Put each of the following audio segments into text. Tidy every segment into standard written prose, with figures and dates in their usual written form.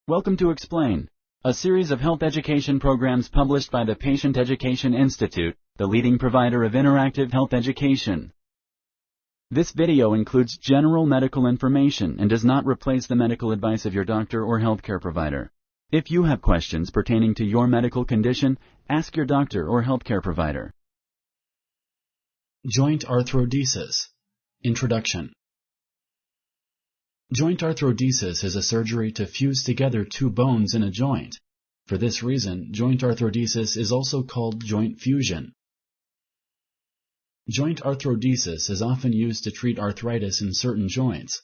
Welcome to Explain, a series of health education programs published by the Patient Education Institute, the leading provider of interactive health education. This video includes general medical information and does not replace the medical advice of your doctor or healthcare provider. If you have questions pertaining to your medical condition, ask your doctor or healthcare provider. Joint Arthrodesis. Introduction. Joint arthrodesis is a surgery to fuse together two bones in a joint. For this reason, joint arthrodesis is also called joint fusion. Joint arthrodesis is often used to treat arthritis in certain joints.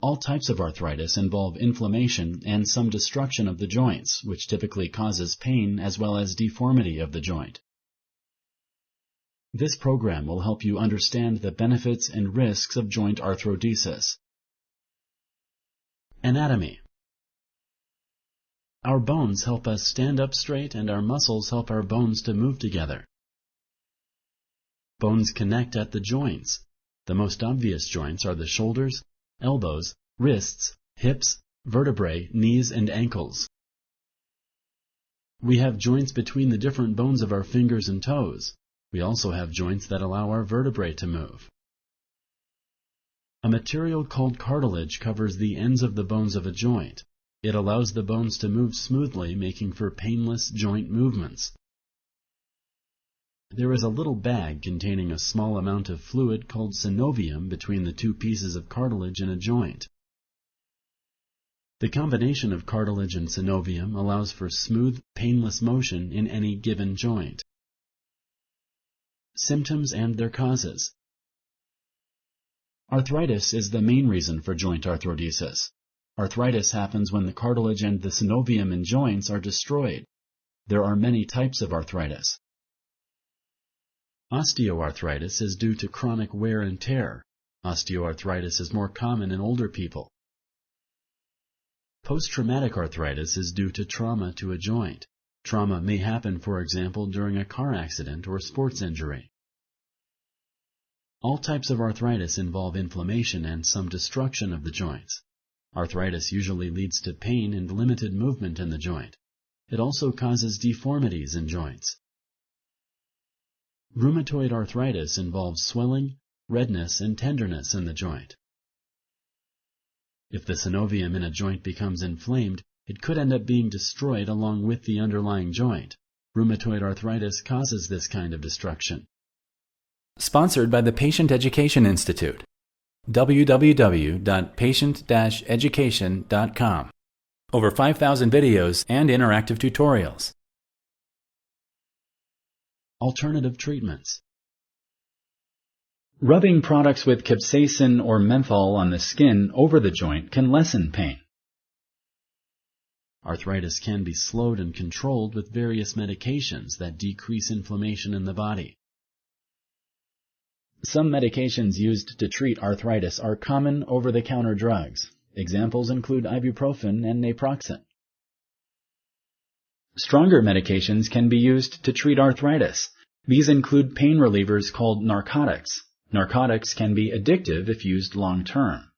All types of arthritis involve inflammation and some destruction of the joints, which typically causes pain as well as deformity of the joint. This program will help you understand the benefits and risks of joint arthrodesis. Anatomy. Our bones help us stand up straight, and our muscles help our bones to move together. Bones connect at the joints. The most obvious joints are the shoulders, elbows, wrists, hips, vertebrae, knees, and ankles. We have joints between the different bones of our fingers and toes. We also have joints that allow our vertebrae to move. A material called cartilage covers the ends of the bones of a joint. It allows the bones to move smoothly, making for painless joint movements. There is a little bag containing a small amount of fluid called synovium between the two pieces of cartilage in a joint. The combination of cartilage and synovium allows for smooth, painless motion in any given joint. Symptoms and their causes. Arthritis is the main reason for joint arthrodesis. Arthritis happens when the cartilage and the synovium in joints are destroyed. There are many types of arthritis. Osteoarthritis is due to chronic wear and tear. Osteoarthritis is more common in older people. Post-traumatic arthritis is due to trauma to a joint. Trauma may happen, for example, during a car accident or sports injury. All types of arthritis involve inflammation and some destruction of the joints. Arthritis usually leads to pain and limited movement in the joint. It also causes deformities in joints. Rheumatoid arthritis involves swelling, redness, and tenderness in the joint. If the synovium in a joint becomes inflamed, it could end up being destroyed along with the underlying joint. Rheumatoid arthritis causes this kind of destruction. Sponsored by the Patient Education Institute. www.patient-education.com. Over 5,000 videos and interactive tutorials. Alternative treatments. Rubbing products with capsaicin or menthol on the skin over the joint can lessen pain. Arthritis can be slowed and controlled with various medications that decrease inflammation in the body. Some medications used to treat arthritis are common over-the-counter drugs. Examples include ibuprofen and naproxen. Stronger medications can be used to treat arthritis. These include pain relievers called narcotics. Narcotics can be addictive if used long-term.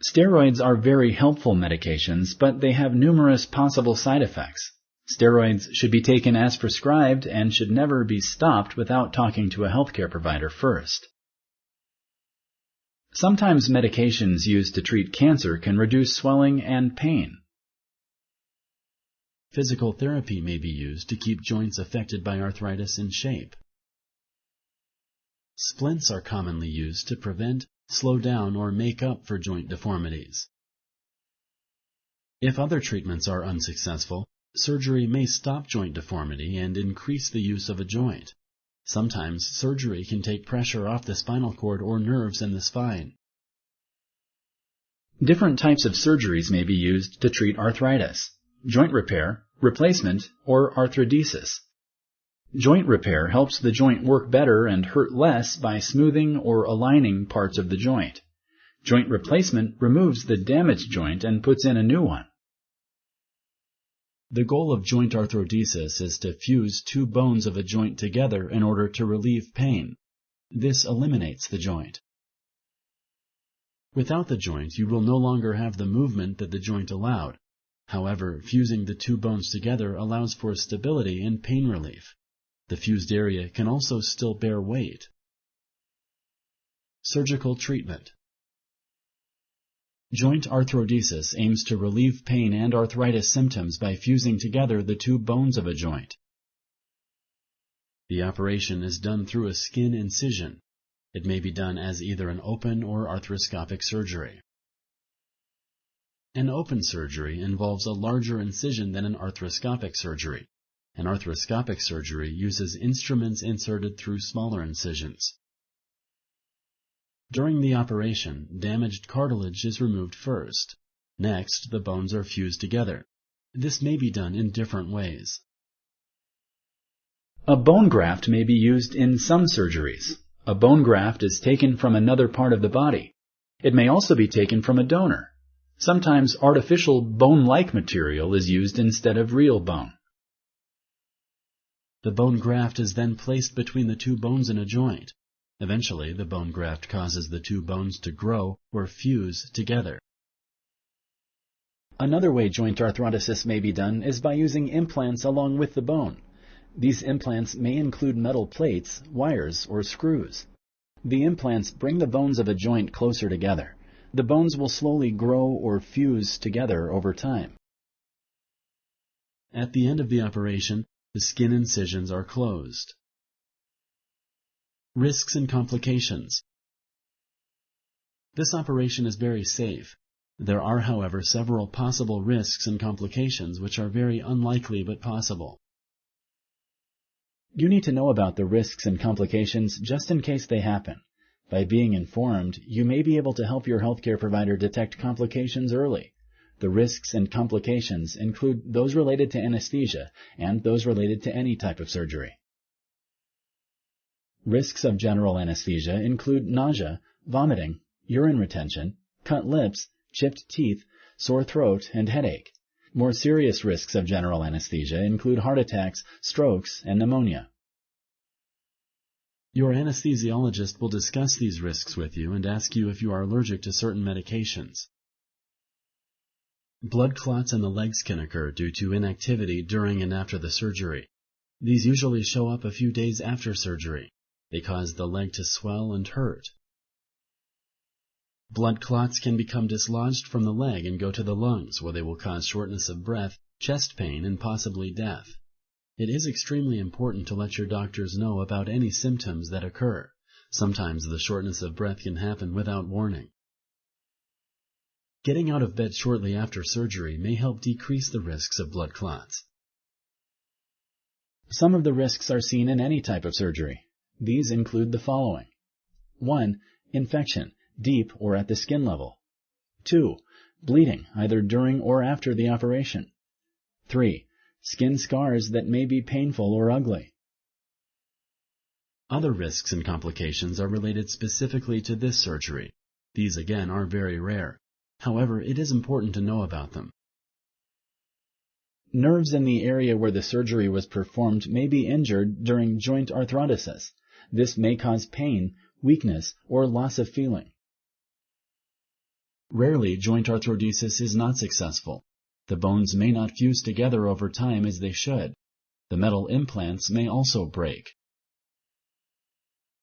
Steroids are very helpful medications, but they have numerous possible side effects. Steroids should be taken as prescribed and should never be stopped without talking to a healthcare provider first. Sometimes medications used to treat cancer can reduce swelling and pain. Physical therapy may be used to keep joints affected by arthritis in shape. Splints are commonly used to prevent, slow down, or make up for joint deformities. If other treatments are unsuccessful, surgery may stop joint deformity and increase the use of a joint. Sometimes surgery can take pressure off the spinal cord or nerves in the spine. Different types of surgeries may be used to treat arthritis: joint repair, replacement, or arthrodesis. Joint repair helps the joint work better and hurt less by smoothing or aligning parts of the joint. Joint replacement removes the damaged joint and puts in a new one. The goal of joint arthrodesis is to fuse two bones of a joint together in order to relieve pain. This eliminates the joint. Without the joint, you will no longer have the movement that the joint allowed. However, fusing the two bones together allows for stability and pain relief. The fused area can also still bear weight. Surgical treatment. Joint arthrodesis aims to relieve pain and arthritis symptoms by fusing together the two bones of a joint. The operation is done through a skin incision. It may be done as either an open or arthroscopic surgery. An open surgery involves a larger incision than an arthroscopic surgery. An arthroscopic surgery uses instruments inserted through smaller incisions. During the operation, damaged cartilage is removed first. Next, the bones are fused together. This may be done in different ways. A bone graft may be used in some surgeries. A bone graft is taken from another part of the body. It may also be taken from a donor. Sometimes artificial bone-like material is used instead of real bone. The bone graft is then placed between the two bones in a joint. Eventually, the bone graft causes the two bones to grow or fuse together. Another way joint arthrodesis may be done is by using implants along with the bone. These implants may include metal plates, wires, or screws. The implants bring the bones of a joint closer together. The bones will slowly grow or fuse together over time. At the end of the operation, the skin incisions are closed. Risks and complications. This operation is very safe. There are, however, several possible risks and complications which are very unlikely but possible. You need to know about the risks and complications just in case they happen. By being informed, you may be able to help your healthcare provider detect complications early. The risks and complications include those related to anesthesia and those related to any type of surgery. Risks of general anesthesia include nausea, vomiting, urine retention, cut lips, chipped teeth, sore throat, and headache. More serious risks of general anesthesia include heart attacks, strokes, and pneumonia. Your anesthesiologist will discuss these risks with you and ask you if you are allergic to certain medications. Blood clots in the legs can occur due to inactivity during and after the surgery. These usually show up a few days after surgery. They cause the leg to swell and hurt. Blood clots can become dislodged from the leg and go to the lungs, where they will cause shortness of breath, chest pain, and possibly death. It is extremely important to let your doctors know about any symptoms that occur. Sometimes the shortness of breath can happen without warning. Getting out of bed shortly after surgery may help decrease the risks of blood clots. Some of the risks are seen in any type of surgery. These include the following. 1. Infection, deep or at the skin level. 2. Bleeding, either during or after the operation. 3. Skin scars that may be painful or ugly. Other risks and complications are related specifically to this surgery. These again are very rare. However, it is important to know about them. Nerves in the area where the surgery was performed may be injured during joint arthrodesis. This may cause pain, weakness, or loss of feeling. Rarely, joint arthrodesis is not successful. The bones may not fuse together over time as they should. The metal implants may also break.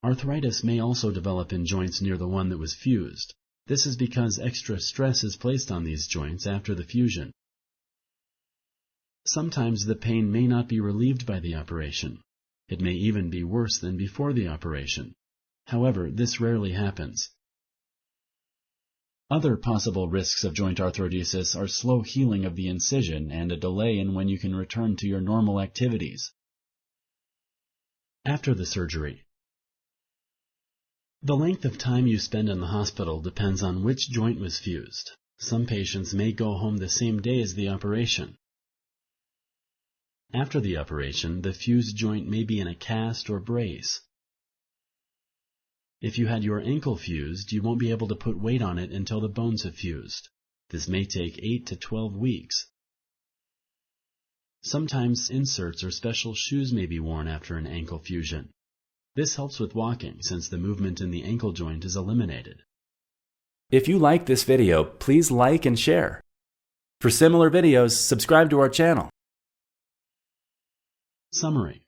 Arthritis may also develop in joints near the one that was fused. This is because extra stress is placed on these joints after the fusion. Sometimes the pain may not be relieved by the operation. It may even be worse than before the operation. However, this rarely happens. Other possible risks of joint arthrodesis are slow healing of the incision and a delay in when you can return to your normal activities. After the surgery. The length of time you spend in the hospital depends on which joint was fused. Some patients may go home the same day as the operation. After the operation, the fused joint may be in a cast or brace. If you had your ankle fused, you won't be able to put weight on it until the bones have fused. This may take 8 to 12 weeks. Sometimes inserts or special shoes may be worn after an ankle fusion. This helps with walking since the movement in the ankle joint is eliminated. If you like this video, please like and share. For similar videos, subscribe to our channel. Summary.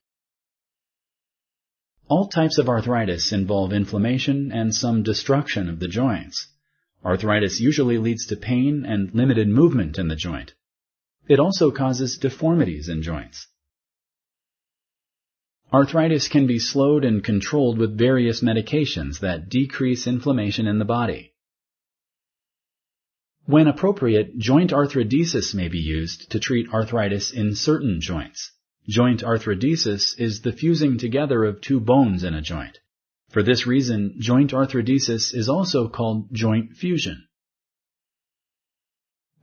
All types of arthritis involve inflammation and some destruction of the joints. Arthritis usually leads to pain and limited movement in the joint. It also causes deformities in joints. Arthritis can be slowed and controlled with various medications that decrease inflammation in the body. When appropriate, joint arthrodesis may be used to treat arthritis in certain joints. Joint arthrodesis is the fusing together of two bones in a joint. For this reason, joint arthrodesis is also called joint fusion.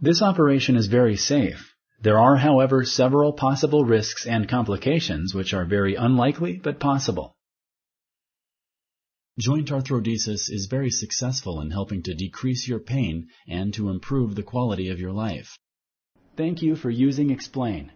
This operation is very safe. There are, however, several possible risks and complications which are very unlikely but possible. Joint arthrodesis is very successful in helping to decrease your pain and to improve the quality of your life. Thank you for using Explain.